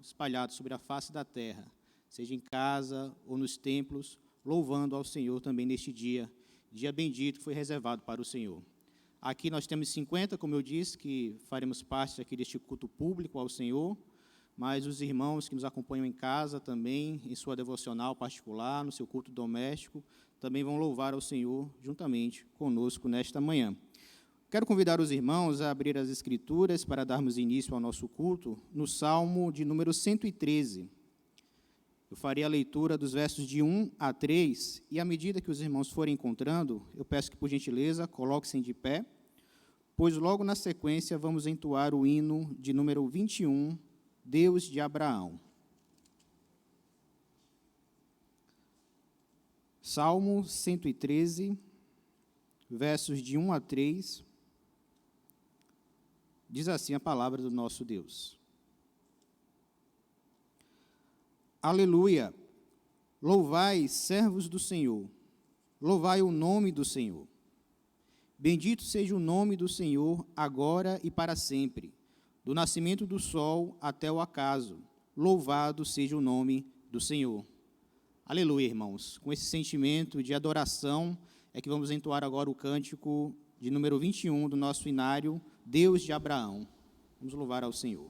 espalhados sobre a face da terra, seja em casa ou nos templos, louvando ao Senhor também neste dia bendito que foi reservado para o Senhor. Aqui nós temos 50, como eu disse, que faremos parte aqui deste culto público ao Senhor, mas os irmãos que nos acompanham em casa também, em sua devocional particular, no seu culto doméstico, também vão louvar ao Senhor juntamente conosco nesta manhã. Quero convidar os irmãos a abrir as Escrituras para darmos início ao nosso culto no Salmo de número 113. Eu farei a leitura dos versos de 1 a 3, e à medida que os irmãos forem encontrando, eu peço que, por gentileza, coloquem-se de pé, pois logo na sequência vamos entoar o hino de número 21, Deus de Abraão. Salmo 113, versos de 1 a 3, diz assim a palavra do nosso Deus. Aleluia! Louvai, servos do Senhor, louvai o nome do Senhor. Bendito seja o nome do Senhor, agora e para sempre, do nascimento do sol até o acaso. Louvado seja o nome do Senhor. Aleluia, irmãos. Com esse sentimento de adoração, é que vamos entoar agora o cântico de número 21 do nosso inário, Deus de Abraão. Vamos louvar ao Senhor.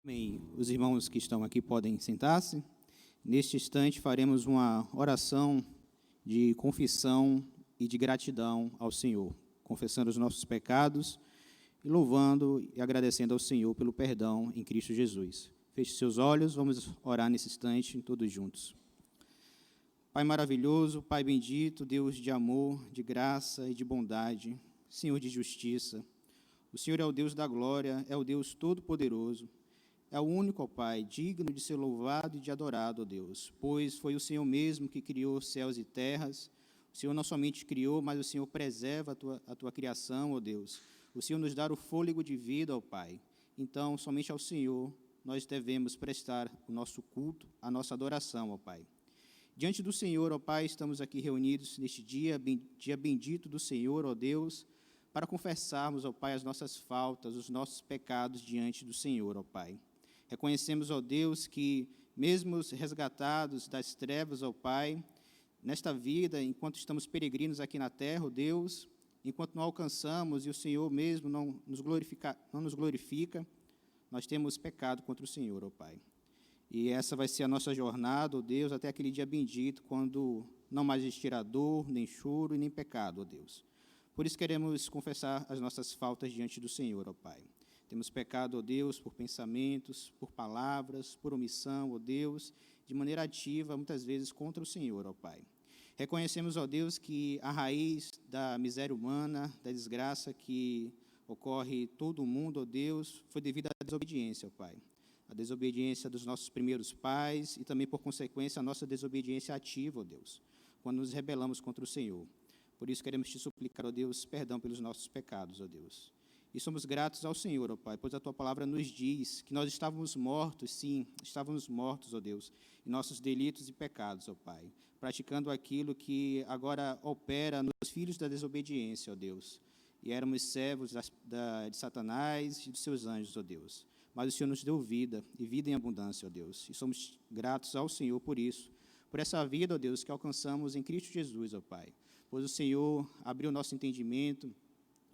Bem, os irmãos que estão aqui podem sentar-se. Neste instante faremos uma oração de confissão e de gratidão ao Senhor, confessando os nossos pecados e louvando e agradecendo ao Senhor pelo perdão em Cristo Jesus. Feche seus olhos, vamos orar nesse instante, todos juntos. Pai maravilhoso, Pai bendito, Deus de amor, de graça e de bondade, Senhor de justiça, o Senhor é o Deus da glória, é o Deus todo-poderoso, é o único, ó Pai, digno de ser louvado e de adorado, ó Deus, pois foi o Senhor mesmo que criou céus e terras, O Senhor não somente criou, mas o Senhor preserva a tua criação, ó Deus. O Senhor nos dá o fôlego de vida, ó Pai. Então, somente ao Senhor nós devemos prestar o nosso culto, a nossa adoração, ó Pai. Diante do Senhor, ó Pai, estamos aqui reunidos neste dia bendito do Senhor, ó Deus, para confessarmos, ó Pai, as nossas faltas, os nossos pecados diante do Senhor, ó Pai. Reconhecemos, ó Deus, que mesmo resgatados das trevas, ó Pai, nesta vida, enquanto estamos peregrinos aqui na terra, ó Deus, enquanto não alcançamos e o Senhor mesmo não nos glorifica, nós temos pecado contra o Senhor, ó Pai. E essa vai ser a nossa jornada, ó Deus, até aquele dia bendito, quando não mais existirá dor, nem choro e nem pecado, ó Deus. Por isso queremos confessar as nossas faltas diante do Senhor, ó Pai. Temos pecado, ó Deus, por pensamentos, por palavras, por omissão, ó Deus, de maneira ativa, muitas vezes contra o Senhor, ó Pai. Reconhecemos, ó Deus, que a raiz da miséria humana, da desgraça que ocorre em todo o mundo, ó Deus, foi devido à desobediência, ó Pai. A desobediência dos nossos primeiros pais e também, por consequência, a nossa desobediência ativa, ó Deus, quando nos rebelamos contra o Senhor. Por isso queremos te suplicar, ó Deus, perdão pelos nossos pecados, ó Deus. E somos gratos ao Senhor, ó Pai, pois a Tua palavra nos diz que nós estávamos mortos, sim, estávamos mortos, ó Deus, em nossos delitos e pecados, ó Pai, praticando aquilo que agora opera nos filhos da desobediência, ó Deus. E éramos servos de Satanás e de seus anjos, ó Deus. Mas o Senhor nos deu vida, e vida em abundância, ó Deus. E somos gratos ao Senhor por isso, por essa vida, ó Deus, que alcançamos em Cristo Jesus, ó Pai. Pois o Senhor abriu o nosso entendimento,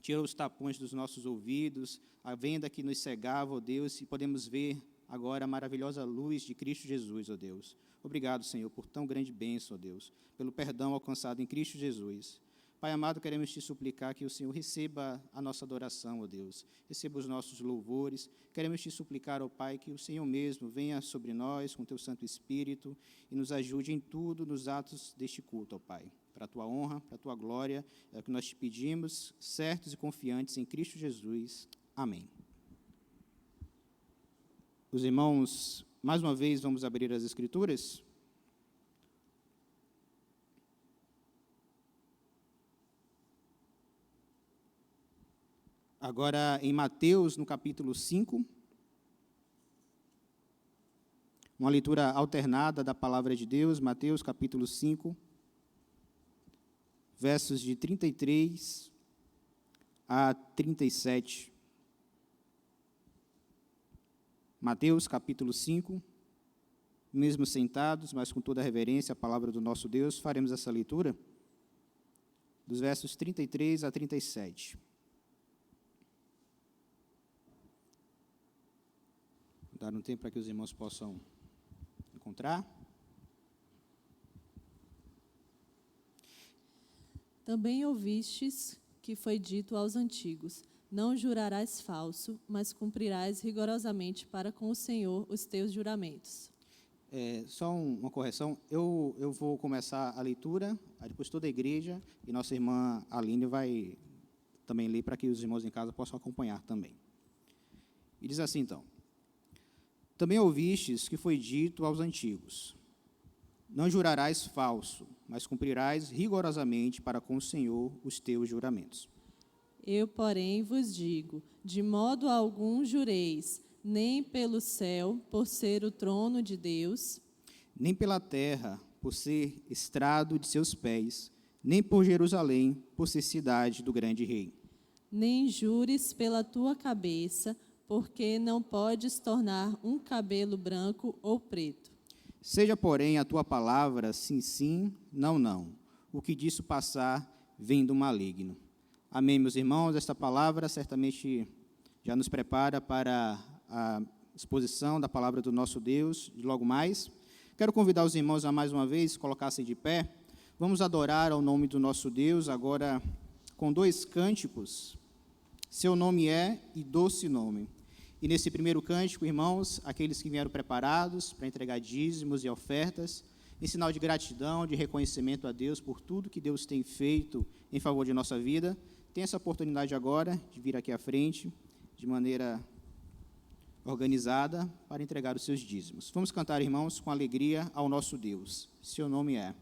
tirou os tapões dos nossos ouvidos, a venda que nos cegava, ó Deus, e podemos ver agora a maravilhosa luz de Cristo Jesus, ó Deus. Obrigado, Senhor, por tão grande bênção, ó Deus, pelo perdão alcançado em Cristo Jesus. Pai amado, queremos te suplicar que o Senhor receba a nossa adoração, ó Deus, receba os nossos louvores. Queremos te suplicar, ó Pai, que o Senhor mesmo venha sobre nós com teu Santo Espírito e nos ajude em tudo nos atos deste culto, ó Pai. Para a tua honra, para a tua glória, é o que nós te pedimos, certos e confiantes em Cristo Jesus. Amém. Os irmãos, mais uma vez, vamos abrir as Escrituras. Agora, em Mateus, no capítulo 5, uma leitura alternada da palavra de Deus, Mateus, capítulo 5, versos de 33 a 37. Mateus, capítulo 5, mesmo sentados, mas com toda a reverência à palavra do nosso Deus, faremos essa leitura dos versos 33 a 37. Vou dar um tempo para que os irmãos possam encontrar. Também ouvistes que foi dito aos antigos: não jurarás falso, mas cumprirás rigorosamente para com o Senhor os teus juramentos. Só uma correção, eu vou começar a leitura, aí depois toda a igreja, e nossa irmã Aline vai também ler para que os irmãos em casa possam acompanhar também. E diz assim, então: também ouvistes que foi dito aos antigos: não jurarás falso, mas cumprirás rigorosamente para com o Senhor os teus juramentos. Eu, porém, vos digo: de modo algum jureis, nem pelo céu, por ser o trono de Deus, nem pela terra, por ser estrado de seus pés, nem por Jerusalém, por ser cidade do grande rei. nem jures pela tua cabeça, porque não podes tornar um cabelo branco ou preto. Seja, porém, a tua palavra sim, sim, não, não. O que disso passar vem do maligno. Amém, meus irmãos? Esta palavra certamente já nos prepara para a exposição da palavra do nosso Deus, de logo mais. Quero convidar os irmãos a mais uma vez colocar-se de pé. Vamos adorar ao nome do nosso Deus, agora com 2 cânticos. Seu nome é e doce nome. E nesse primeiro cântico, irmãos, aqueles que vieram preparados para entregar dízimos e ofertas, em sinal de gratidão, de reconhecimento a Deus por tudo que Deus tem feito em favor de nossa vida, tem essa oportunidade agora de vir aqui à frente, de maneira organizada, para entregar os seus dízimos. Vamos cantar, irmãos, com alegria ao nosso Deus. Seu nome é...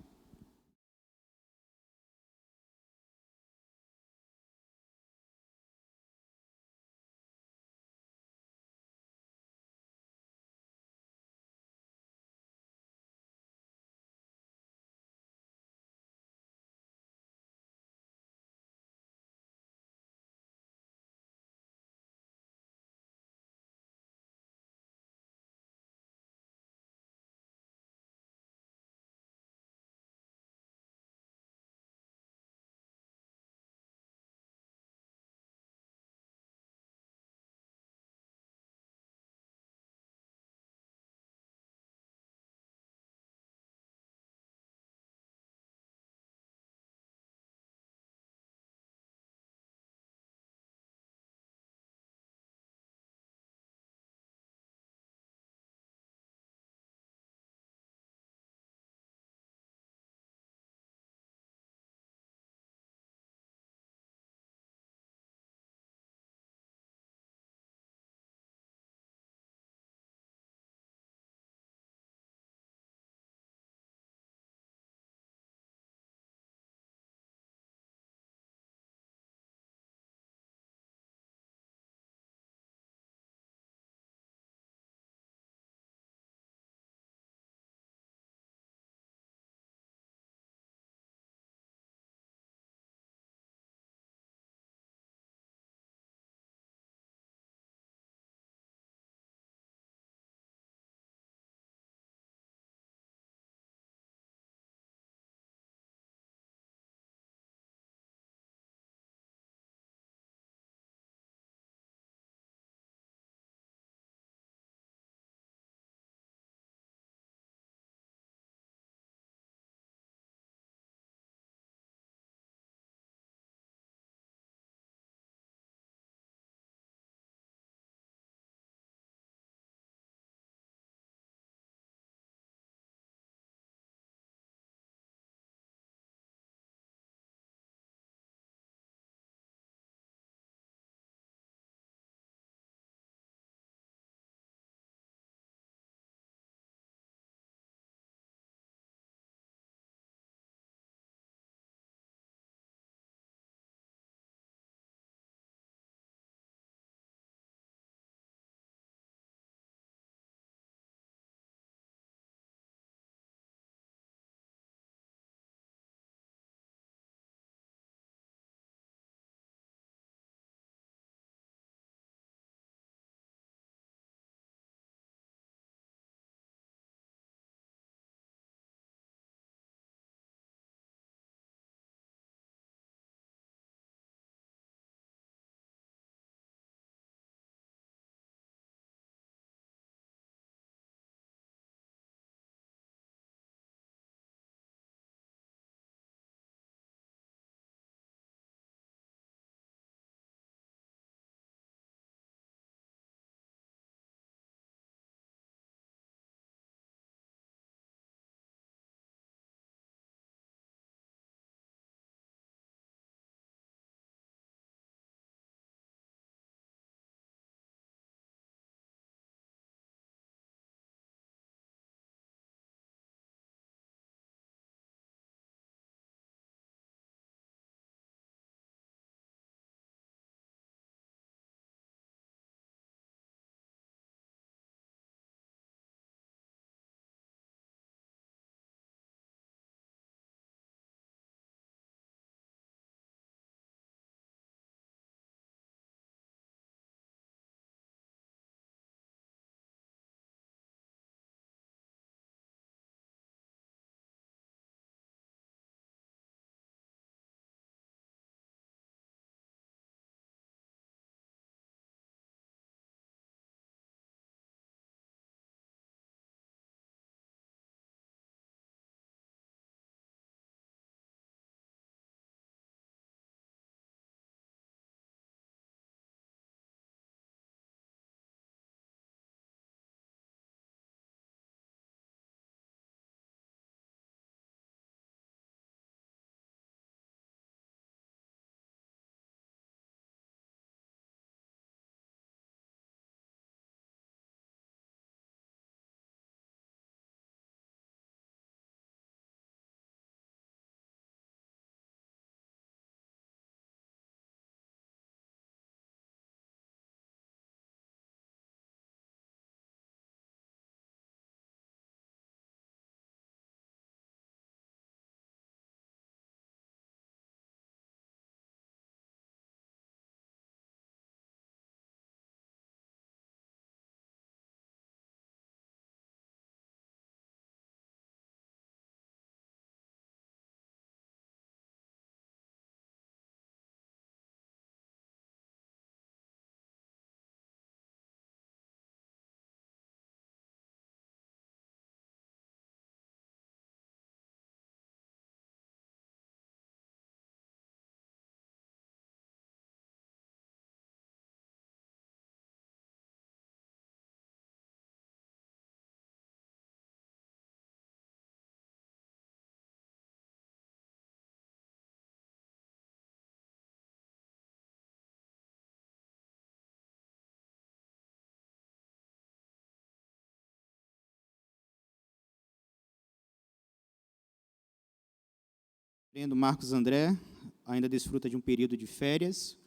Reverendo Marcos André ainda desfruta de um período de férias,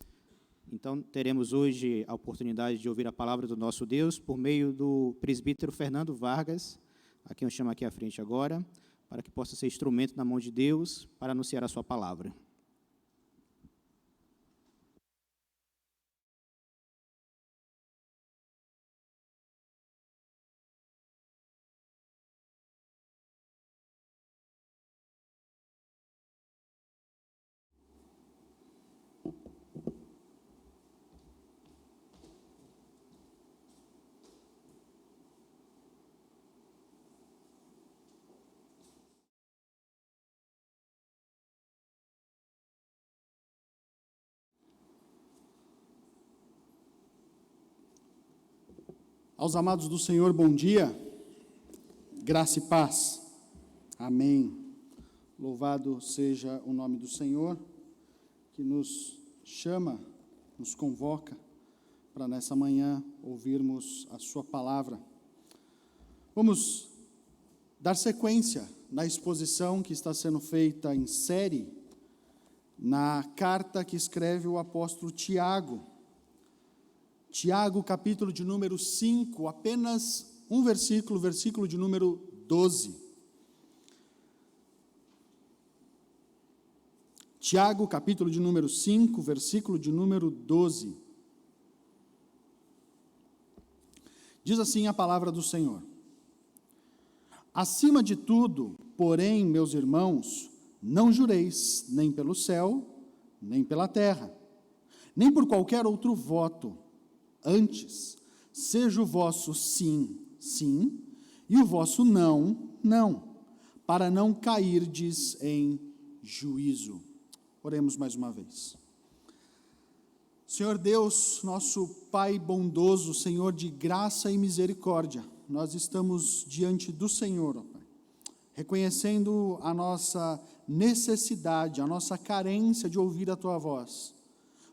então teremos hoje a oportunidade de ouvir a palavra do nosso Deus por meio do presbítero Fernando Vargas, a quem eu chamo aqui à frente agora, para que possa ser instrumento na mão de Deus para anunciar a sua palavra. Aos amados do Senhor, bom dia, graça e paz, amém. Louvado seja o nome do Senhor, que nos chama, nos convoca, para nessa manhã ouvirmos a sua palavra. Vamos dar sequência na exposição que está sendo feita em série, na carta que escreve o apóstolo Tiago. Tiago, capítulo de número 5, apenas um versículo, versículo de número 12. Tiago, capítulo de número 5, versículo de número 12. Diz assim a palavra do Senhor: acima de tudo, porém, meus irmãos, não jureis nem pelo céu, nem pela terra, nem por qualquer outro voto. Antes, seja o vosso sim, sim, e o vosso não, não, para não cairdes em juízo. Oremos mais uma vez. Senhor Deus, nosso Pai bondoso, Senhor de graça e misericórdia, nós estamos diante do Senhor, ó Pai, reconhecendo a nossa necessidade, a nossa carência de ouvir a Tua voz.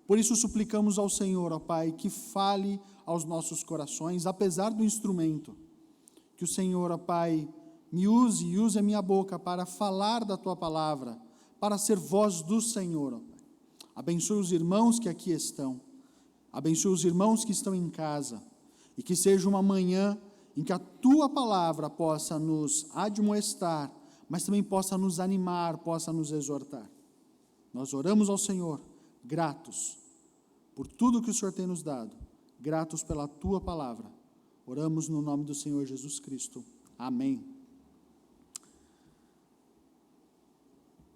Por isso suplicamos ao Senhor, ó Pai, que fale aos nossos corações, apesar do instrumento. Que o Senhor, ó Pai, me use e use a minha boca para falar da Tua palavra, para ser voz do Senhor, ó Pai. Abençoe os irmãos que aqui estão, abençoe os irmãos que estão em casa, e que seja uma manhã em que a Tua palavra possa nos admoestar, mas também possa nos animar, possa nos exortar. Nós oramos ao Senhor, gratos por tudo que o Senhor tem nos dado, gratos pela Tua palavra. Oramos no nome do Senhor Jesus Cristo. Amém.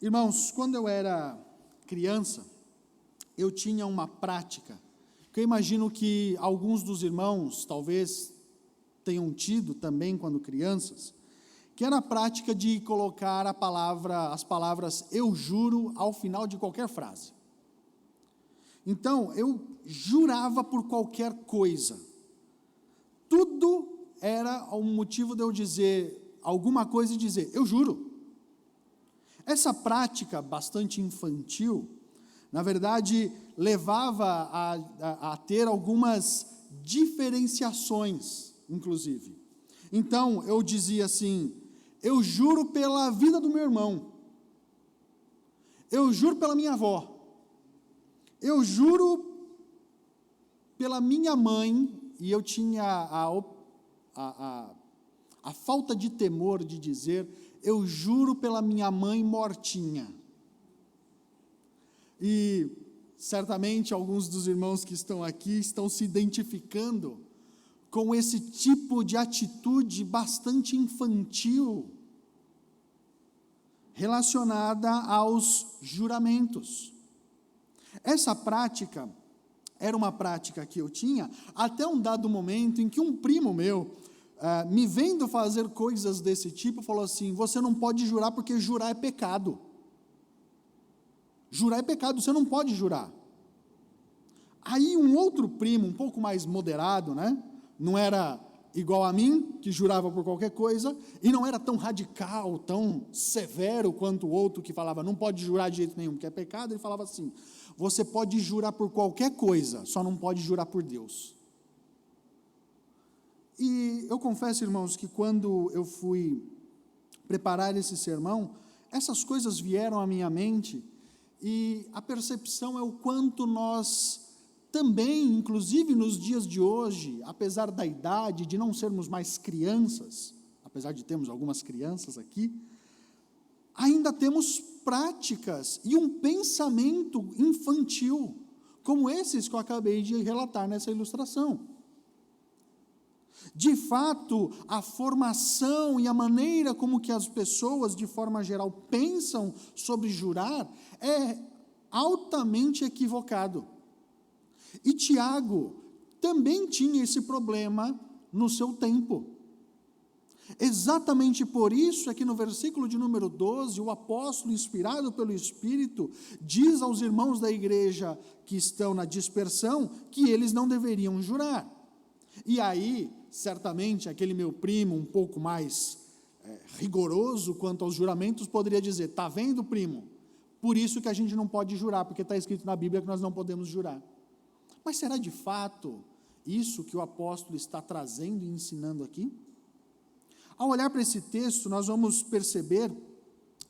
Irmãos, quando eu era criança, eu tinha uma prática, que eu imagino que alguns dos irmãos talvez tenham tido também quando crianças, que era a prática de colocar as palavras "eu juro" ao final de qualquer frase. Então, eu jurava por qualquer coisa. Tudo era um motivo de eu dizer alguma coisa e dizer "eu juro". Essa prática bastante infantil, na verdade, levava a ter algumas diferenciações, inclusive. Então, eu dizia assim: "eu juro pela vida do meu irmão", "eu juro pela minha avó", "eu juro pela minha mãe", e eu tinha a falta de temor de dizer "eu juro pela minha mãe mortinha". E certamente alguns dos irmãos que estão aqui estão se identificando com esse tipo de atitude bastante infantil relacionada aos juramentos. Essa prática era uma prática que eu tinha até um dado momento em que um primo meu, me vendo fazer coisas desse tipo, falou assim: "você não pode jurar porque jurar é pecado. Jurar é pecado, você não pode jurar". Aí um outro primo, um pouco mais moderado, né? Não era igual a mim, que jurava por qualquer coisa, e não era tão radical, tão severo quanto o outro que falava "não pode jurar de jeito nenhum, porque é pecado". Ele falava assim: "você pode jurar por qualquer coisa, só não pode jurar por Deus". E eu confesso, irmãos, que quando eu fui preparar esse sermão, essas coisas vieram à minha mente, e a percepção é o quanto nós também, inclusive nos dias de hoje, apesar da idade, de não sermos mais crianças, apesar de termos algumas crianças aqui, ainda temos práticas e um pensamento infantil, como esses que eu acabei de relatar nessa ilustração. De fato, a formação e a maneira como que as pessoas, de forma geral, pensam sobre jurar é altamente equivocado. E Tiago também tinha esse problema no seu tempo. Exatamente por isso é que no versículo de número 12, o apóstolo, inspirado pelo Espírito, diz aos irmãos da igreja que estão na dispersão que eles não deveriam jurar. E aí, certamente, aquele meu primo um pouco mais rigoroso quanto aos juramentos poderia dizer: está vendo, primo? Por isso que a gente não pode jurar, porque está escrito na Bíblia que nós não podemos jurar. Mas será de fato isso que o apóstolo está trazendo e ensinando aqui? Ao olhar para esse texto, nós vamos perceber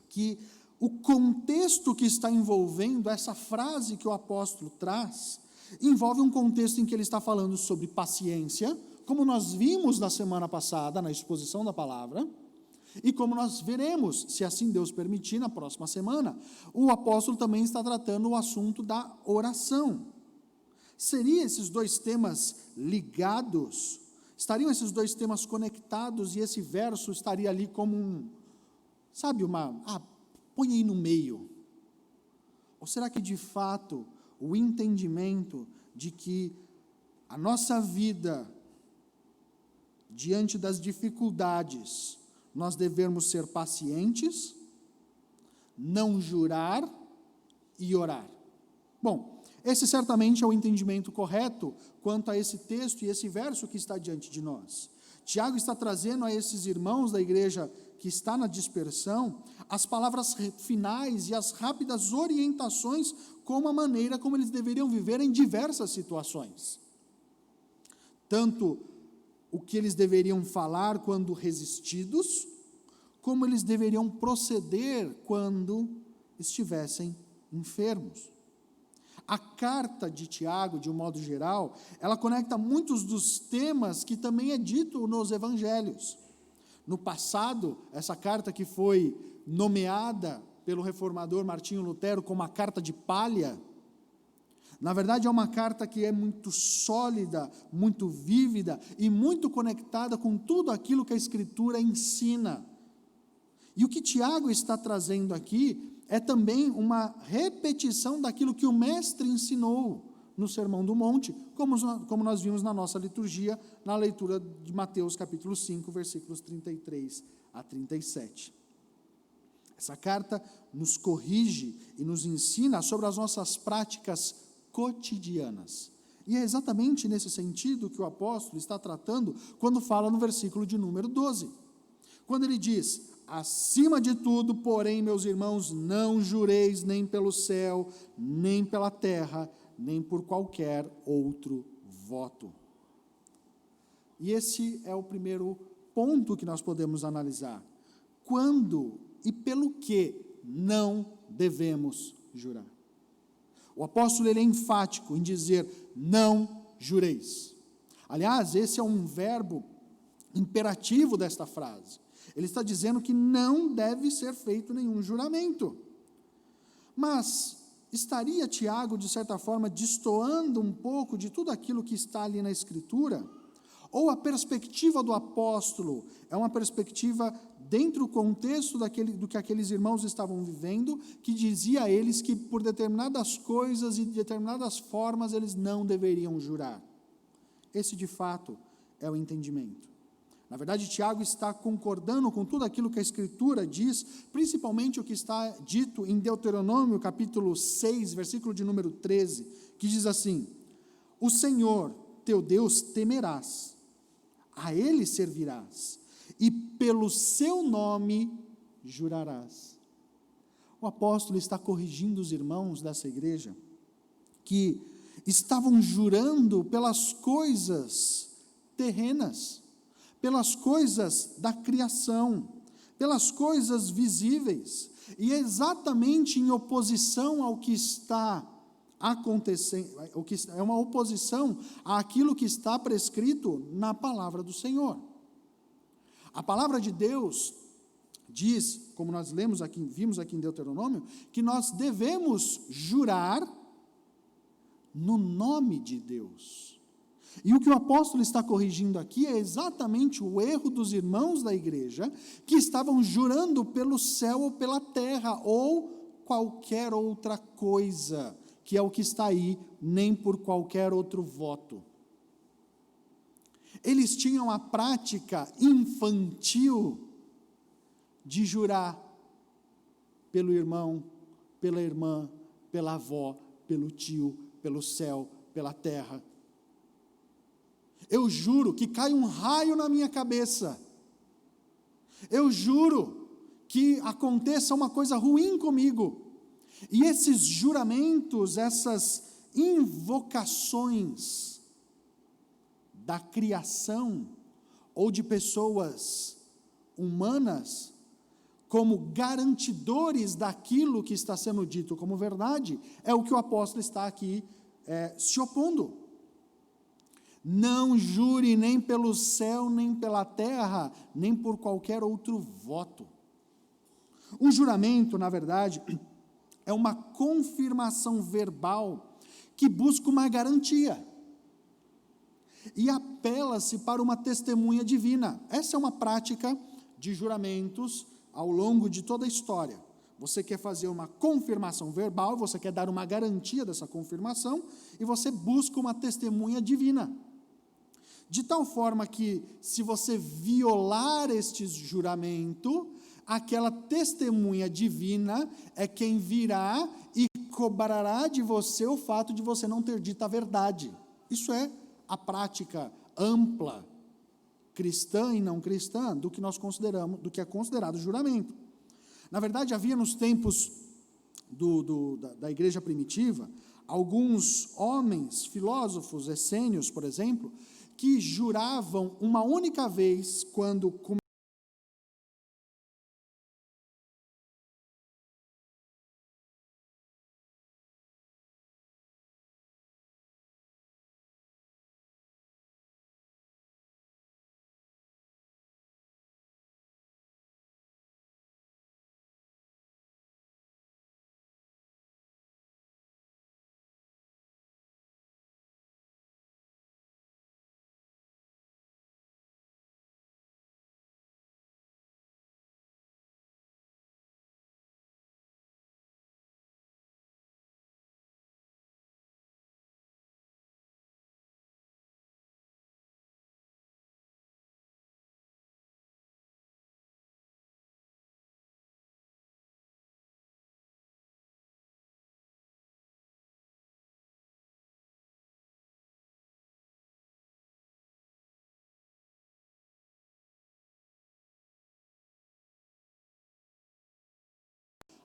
que o contexto que está envolvendo essa frase que o apóstolo traz, envolve um contexto em que ele está falando sobre paciência, como nós vimos na semana passada, na exposição da palavra, e como nós veremos, se assim Deus permitir, na próxima semana, o apóstolo também está tratando o assunto da oração. Seriam esses dois temas ligados? Estariam esses dois temas conectados e esse verso estaria ali como põe aí no meio? Ou será que de fato o entendimento de que a nossa vida, diante das dificuldades, nós devemos ser pacientes, não jurar e orar? Bom, esse certamente é o entendimento correto quanto a esse texto e esse verso que está diante de nós. Tiago está trazendo a esses irmãos da igreja que está na dispersão as palavras finais e as rápidas orientações como a maneira como eles deveriam viver em diversas situações. Tanto o que eles deveriam falar quando resistidos, como eles deveriam proceder quando estivessem enfermos. A carta de Tiago, de um modo geral, ela conecta muitos dos temas que também é dito nos evangelhos. No passado, essa carta que foi nomeada pelo reformador Martinho Lutero como a carta de palha, na verdade é uma carta que é muito sólida, muito vívida e muito conectada com tudo aquilo que a Escritura ensina. E o que Tiago está trazendo aqui é também uma repetição daquilo que o mestre ensinou no Sermão do Monte, como nós vimos na nossa liturgia, na leitura de Mateus capítulo 5, versículos 33 a 37. Essa carta nos corrige e nos ensina sobre as nossas práticas cotidianas. E é exatamente nesse sentido que o apóstolo está tratando quando fala no versículo de número 12. Quando ele diz: acima de tudo, porém, meus irmãos, não jureis nem pelo céu, nem pela terra, nem por qualquer outro voto. E esse é o primeiro ponto que nós podemos analisar. Quando e pelo que não devemos jurar? O apóstolo ele é enfático em dizer: não jureis. Aliás, esse é um verbo imperativo desta frase. Ele está dizendo que não deve ser feito nenhum juramento. Mas estaria Tiago, de certa forma, destoando um pouco de tudo aquilo que está ali na Escritura? Ou a perspectiva do apóstolo é uma perspectiva dentro do contexto do que aqueles irmãos estavam vivendo, que dizia a eles que por determinadas coisas e de determinadas formas eles não deveriam jurar? Esse, de fato, é o entendimento. Na verdade, Tiago está concordando com tudo aquilo que a Escritura diz, principalmente o que está dito em Deuteronômio, capítulo 6, versículo de número 13, que diz assim: o Senhor, teu Deus, temerás, a Ele servirás, e pelo seu nome jurarás. O apóstolo está corrigindo os irmãos dessa igreja, que estavam jurando pelas coisas terrenas, pelas coisas da criação, pelas coisas visíveis, e exatamente em oposição ao que está acontecendo, é uma oposição àquilo que está prescrito na palavra do Senhor. A palavra de Deus diz, como nós vimos aqui em Deuteronômio, que nós devemos jurar no nome de Deus. E o que o apóstolo está corrigindo aqui é exatamente o erro dos irmãos da igreja, que estavam jurando pelo céu ou pela terra, ou qualquer outra coisa, que é o que está aí, nem por qualquer outro voto. Eles tinham a prática infantil de jurar pelo irmão, pela irmã, pela avó, pelo tio, pelo céu, pela terra. Eu juro que cai um raio na minha cabeça. Eu juro que aconteça uma coisa ruim comigo. E esses juramentos, essas invocações da criação ou de pessoas humanas como garantidores daquilo que está sendo dito como verdade, é o que o apóstolo está aqui se opondo. Não jure nem pelo céu, nem pela terra, nem por qualquer outro voto. Um juramento, na verdade, é uma confirmação verbal que busca uma garantia. E apela-se para uma testemunha divina. Essa é uma prática de juramentos ao longo de toda a história. Você quer fazer uma confirmação verbal, você quer dar uma garantia dessa confirmação, e você busca uma testemunha divina. De tal forma que, se você violar este juramento, aquela testemunha divina é quem virá e cobrará de você o fato de você não ter dito a verdade. Isso é a prática ampla, cristã e não cristã, do que nós consideramos, do que é considerado juramento. Na verdade, havia nos tempos da igreja primitiva, alguns homens, filósofos essênios, por exemplo, que juravam uma única vez quando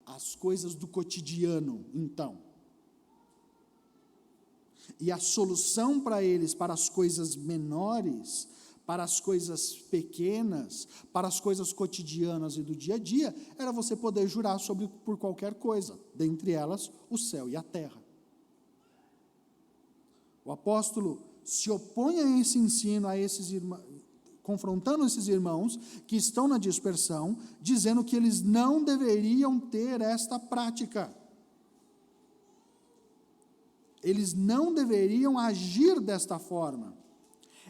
as coisas do cotidiano, então. E a solução para eles, para as coisas menores, para as coisas pequenas, para as coisas cotidianas e do dia a dia, era você poder jurar por qualquer coisa, dentre elas o céu e a terra. O apóstolo se opõe a esse ensino, a esses irmãos, confrontando esses irmãos que estão na dispersão, dizendo que eles não deveriam ter esta prática. Eles não deveriam agir desta forma.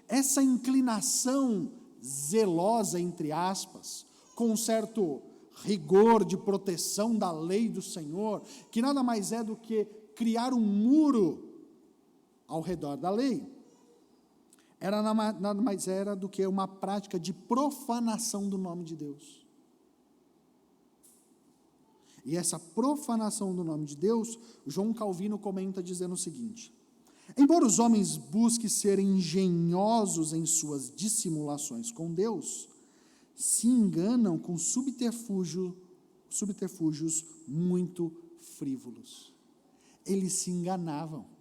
Essa inclinação zelosa, entre aspas, com um certo rigor de proteção da lei do Senhor, que nada mais é do que criar um muro ao redor da lei, nada mais era do que uma prática de profanação do nome de Deus. E essa profanação do nome de Deus, João Calvino comenta dizendo o seguinte: embora os homens busquem ser engenhosos em suas dissimulações com Deus, se enganam com subterfúgios muito frívolos. Eles se enganavam.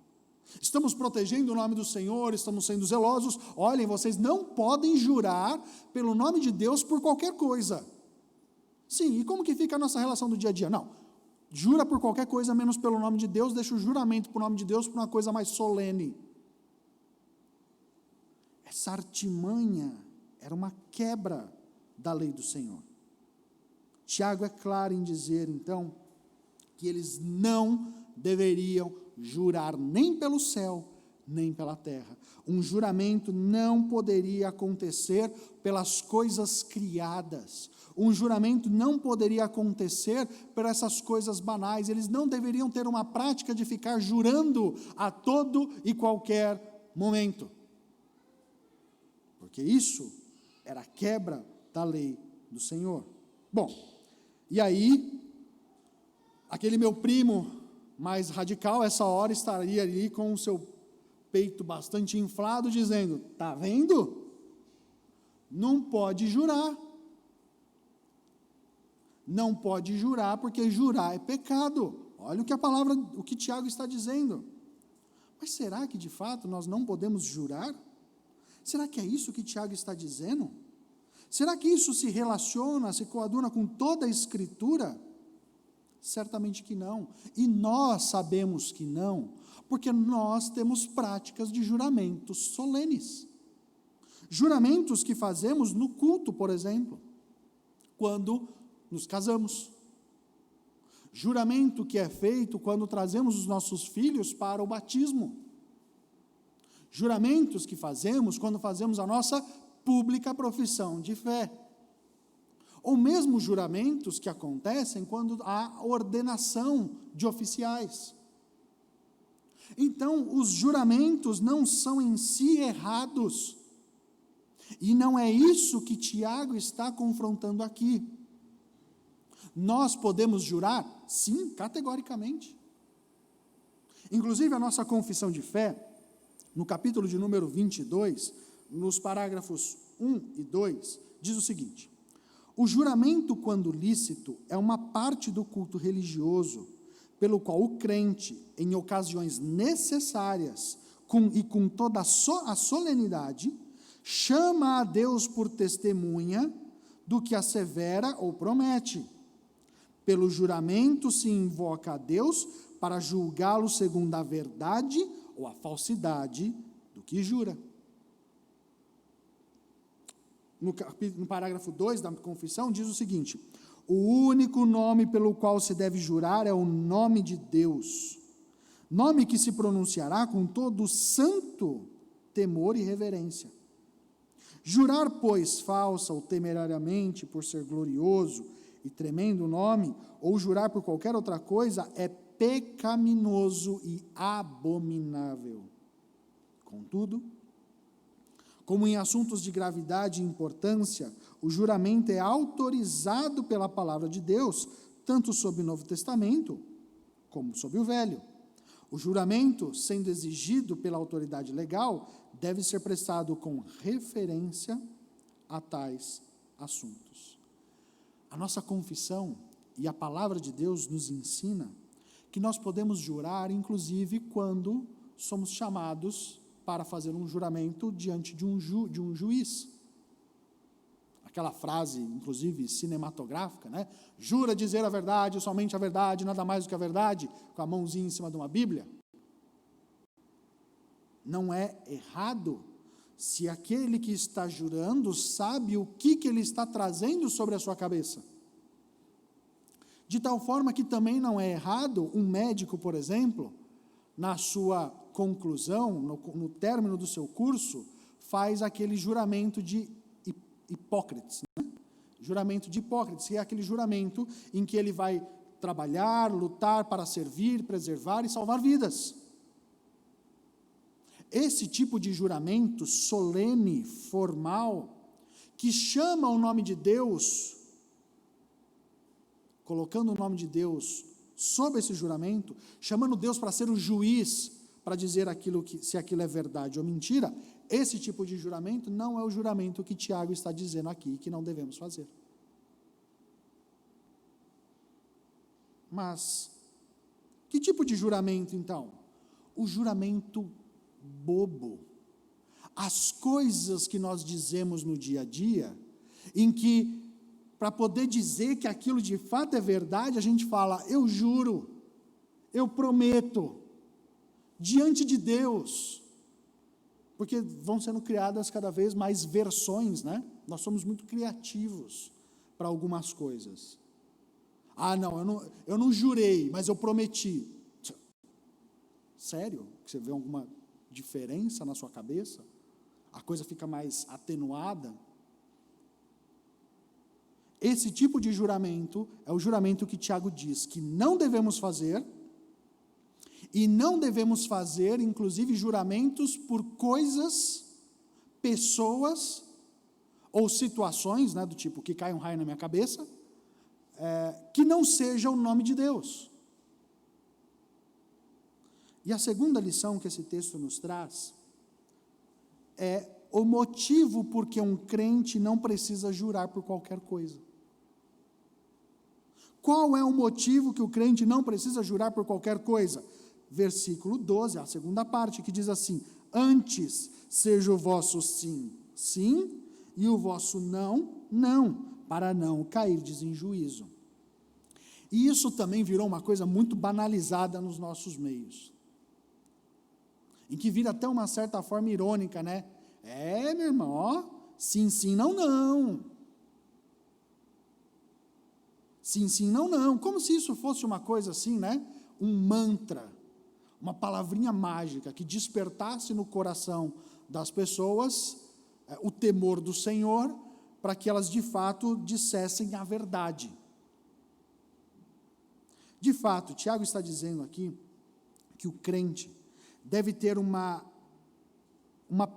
Estamos protegendo o nome do Senhor, estamos sendo zelosos. Olhem, vocês não podem jurar pelo nome de Deus por qualquer coisa. Sim, e como que fica a nossa relação do dia a dia? Não, jura por qualquer coisa menos pelo nome de Deus, deixa o juramento por nome de Deus por uma coisa mais solene. Essa artimanha era uma quebra da lei do Senhor. Tiago é claro em dizer, então, que eles não deveriam jurar nem pelo céu, nem pela terra. Um juramento não poderia acontecer pelas coisas criadas. Um juramento não poderia acontecer por essas coisas banais. Eles não deveriam ter uma prática de ficar jurando a todo e qualquer momento. Porque isso era a quebra da lei do Senhor. Bom, e aí, aquele meu primo mais radical, essa hora estaria ali com o seu peito bastante inflado, dizendo, tá vendo? Não pode jurar. Não pode jurar, porque jurar é pecado. Olha o que Tiago está dizendo. Mas será que de fato nós não podemos jurar? Será que é isso que Tiago está dizendo? Será que isso se relaciona, se coaduna com toda a Escritura? Certamente que não. E nós sabemos que não, porque nós temos práticas de juramentos solenes. Juramentos que fazemos no culto, por exemplo, quando nos casamos. Juramento que é feito quando trazemos os nossos filhos para o batismo. Juramentos que fazemos quando fazemos a nossa pública profissão de fé. Ou mesmo juramentos que acontecem quando há ordenação de oficiais. Então, os juramentos não são em si errados. E não é isso que Tiago está confrontando aqui. Nós podemos jurar? Sim, categoricamente. Inclusive, a nossa confissão de fé, no capítulo de número 22, nos parágrafos 1 e 2, diz o seguinte: o juramento, quando lícito, é uma parte do culto religioso, pelo qual o crente, em ocasiões necessárias, com toda a solenidade, chama a Deus por testemunha do que assevera ou promete. Pelo juramento se invoca a Deus para julgá-lo segundo a verdade ou a falsidade do que jura. No parágrafo 2 da confissão, diz o seguinte: o único nome pelo qual se deve jurar é o nome de Deus, nome que se pronunciará com todo santo temor e reverência. Jurar, pois, falsa ou temerariamente por ser glorioso e tremendo nome, ou jurar por qualquer outra coisa, é pecaminoso e abominável. Contudo, como em assuntos de gravidade e importância, o juramento é autorizado pela palavra de Deus, tanto sob o Novo Testamento, como sob o Velho. O juramento, sendo exigido pela autoridade legal, deve ser prestado com referência a tais assuntos. A nossa confissão e a palavra de Deus nos ensina que nós podemos jurar, inclusive, quando somos chamados para fazer um juramento diante de um juiz. Aquela frase, inclusive, cinematográfica, né? Jura dizer a verdade, somente a verdade, nada mais do que a verdade, com a mãozinha em cima de uma Bíblia. Não é errado se aquele que está jurando sabe o que ele está trazendo sobre a sua cabeça. De tal forma que também não é errado um médico, por exemplo, na sua conclusão, no término do seu curso, faz aquele juramento de Hipócrates, né? Juramento de Hipócrates, que é aquele juramento em que ele vai trabalhar, lutar para servir, preservar e salvar vidas. Esse tipo de juramento solene, formal, que chama o nome de Deus, colocando o nome de Deus sob esse juramento, chamando Deus para ser o juiz, para dizer se aquilo é verdade ou mentira, esse tipo de juramento não é o juramento que Tiago está dizendo aqui, que não devemos fazer. Mas, que tipo de juramento, então? O juramento bobo. As coisas que nós dizemos no dia a dia, em que para poder dizer que aquilo de fato é verdade, a gente fala, eu juro, eu prometo, diante de Deus, porque vão sendo criadas cada vez mais versões, né? Nós somos muito criativos para algumas coisas. Ah, não, eu não jurei, mas eu prometi. Sério? Você vê alguma diferença na sua cabeça? A coisa fica mais atenuada? Esse tipo de juramento é o juramento que Tiago diz que não devemos fazer, e não devemos fazer, inclusive, juramentos por coisas, pessoas ou situações, né, do tipo que cai um raio na minha cabeça, que não seja o nome de Deus. E a segunda lição que esse texto nos traz é o motivo por que um crente não precisa jurar por qualquer coisa. Qual é o motivo que o crente não precisa jurar por qualquer coisa? Versículo 12, a segunda parte, que diz assim: antes seja o vosso sim, sim, e o vosso não, não, para não cairdes em juízo. E isso também virou uma coisa muito banalizada nos nossos meios, em que vira até uma certa forma irônica, né? Meu irmão, ó, sim, sim, não, não. Sim, sim, não, não. Como se isso fosse uma coisa assim, né? Um mantra, uma palavrinha mágica que despertasse no coração das pessoas o temor do Senhor, para que elas de fato dissessem a verdade. De fato, Tiago está dizendo aqui que o crente deve ter uma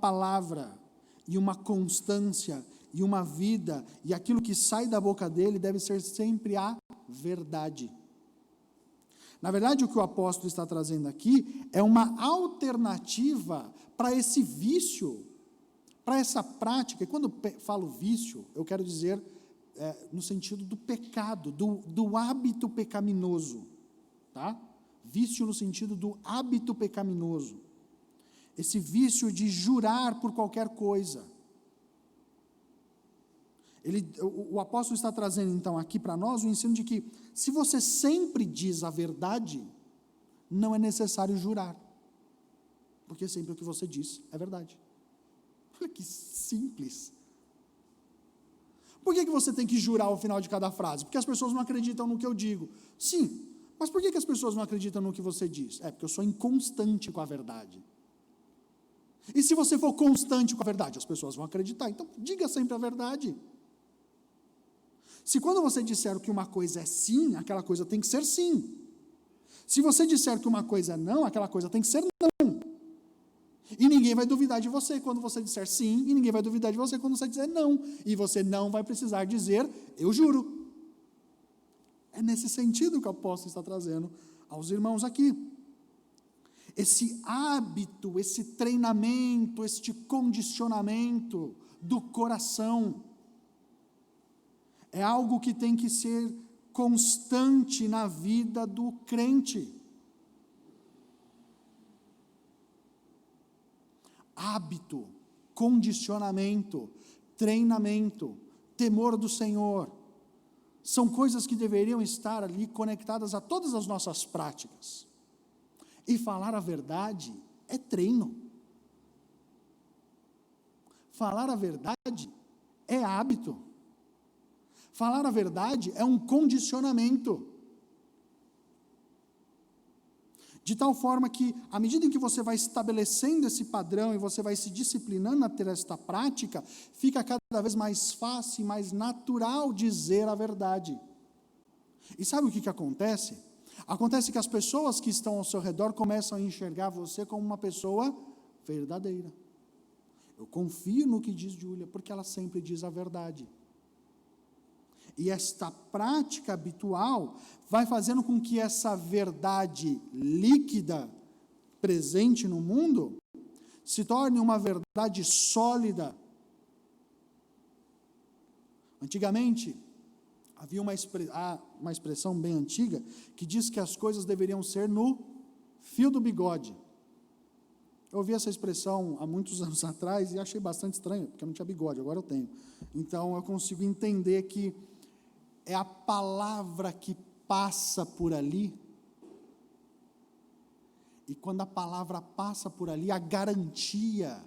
palavra e uma constância e uma vida, e aquilo que sai da boca dele deve ser sempre a verdade. Na verdade, o que o apóstolo está trazendo aqui é uma alternativa para esse vício, para essa prática. E quando falo vício, eu quero dizer no sentido do pecado, do hábito pecaminoso, tá? Vício no sentido do hábito pecaminoso. Esse vício de jurar por qualquer coisa. O apóstolo está trazendo então aqui para nós o ensino de que se você sempre diz a verdade, não é necessário jurar, porque sempre o que você diz é verdade. Olha que simples. Por que você tem que jurar ao final de cada frase? Porque as pessoas não acreditam no que eu digo. Sim, mas por que as pessoas não acreditam no que você diz? Porque eu sou inconstante com a verdade. E se você for constante com a verdade, as pessoas vão acreditar. Então, diga sempre a verdade. Se quando você disser que uma coisa é sim, aquela coisa tem que ser sim. Se você disser que uma coisa é não, aquela coisa tem que ser não. E ninguém vai duvidar de você quando você disser sim, e ninguém vai duvidar de você quando você disser não. E você não vai precisar dizer, eu juro. É nesse sentido que o apóstolo está trazendo aos irmãos aqui. Esse hábito, esse treinamento, este condicionamento do coração, é algo que tem que ser constante na vida do crente. Hábito, condicionamento, treinamento, temor do Senhor, são coisas que deveriam estar ali conectadas a todas as nossas práticas. E falar a verdade é treino. Falar a verdade é hábito. Falar a verdade é um condicionamento. De tal forma que, à medida em que você vai estabelecendo esse padrão e você vai se disciplinando a ter esta prática, fica cada vez mais fácil e mais natural dizer a verdade. E sabe o que acontece? Acontece que as pessoas que estão ao seu redor começam a enxergar você como uma pessoa verdadeira. Eu confio no que diz Júlia, porque ela sempre diz a verdade. E esta prática habitual vai fazendo com que essa verdade líquida, presente no mundo, se torne uma verdade sólida. Antigamente, havia uma expressão bem antiga, que diz que as coisas deveriam ser no fio do bigode. Eu ouvi essa expressão há muitos anos atrás e achei bastante estranho, porque eu não tinha bigode, agora eu tenho. Então, eu consigo entender que é a palavra que passa por ali. E quando a palavra passa por ali, a garantia,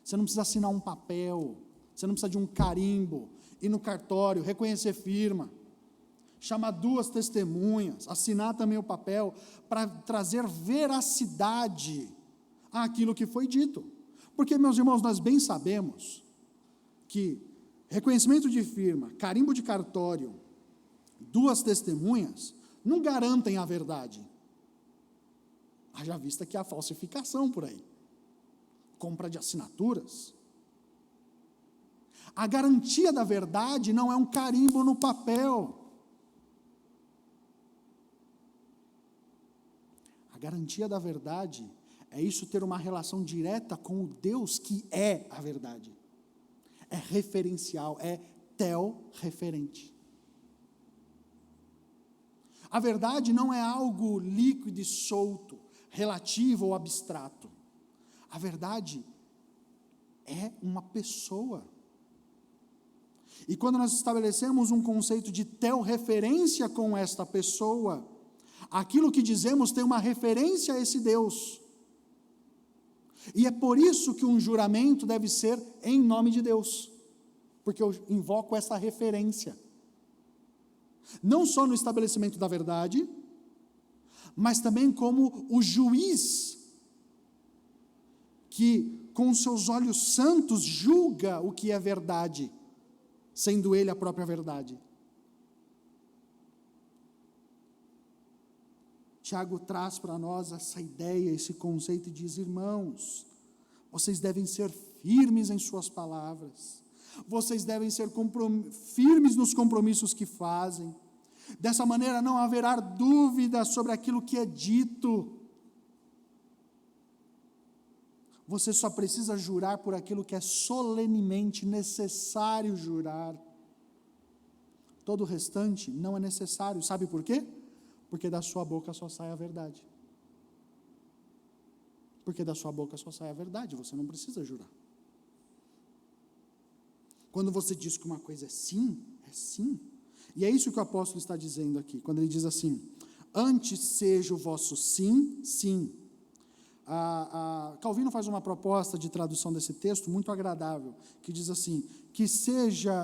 você não precisa assinar um papel, você não precisa de um carimbo, ir no cartório, reconhecer firma, chamar 2 testemunhas, assinar também o papel, para trazer veracidade àquilo que foi dito. Porque, meus irmãos, nós bem sabemos que reconhecimento de firma, carimbo de cartório, 2 testemunhas, não garantem a verdade. Haja vista que há falsificação por aí, compra de assinaturas. A garantia da verdade não é um carimbo no papel. A garantia da verdade é isso ter uma relação direta com o Deus que é a verdade. É referencial, é tel-referente. A verdade não é algo líquido e solto, relativo ou abstrato. A verdade é uma pessoa. E quando nós estabelecemos um conceito de tel-referência com esta pessoa, aquilo que dizemos tem uma referência a esse Deus. E é por isso que um juramento deve ser em nome de Deus, porque eu invoco essa referência. Não só no estabelecimento da verdade, mas também como o juiz que, com seus olhos santos, julga o que é verdade, sendo ele a própria verdade. Tiago traz para nós essa ideia, esse conceito e diz: irmãos, vocês devem ser firmes em suas palavras, vocês devem ser firmes nos compromissos que fazem. Dessa maneira não haverá dúvida sobre aquilo que é dito. Você só precisa jurar por aquilo que é solenemente necessário jurar. Todo o restante não é necessário. Sabe por quê? Porque da sua boca só sai a verdade. Porque da sua boca só sai a verdade, você não precisa jurar. Quando você diz que uma coisa é sim, é sim. E é isso que o apóstolo está dizendo aqui, quando ele diz assim: antes seja o vosso sim, sim. Calvino faz uma proposta de tradução desse texto muito agradável, que diz assim: que seja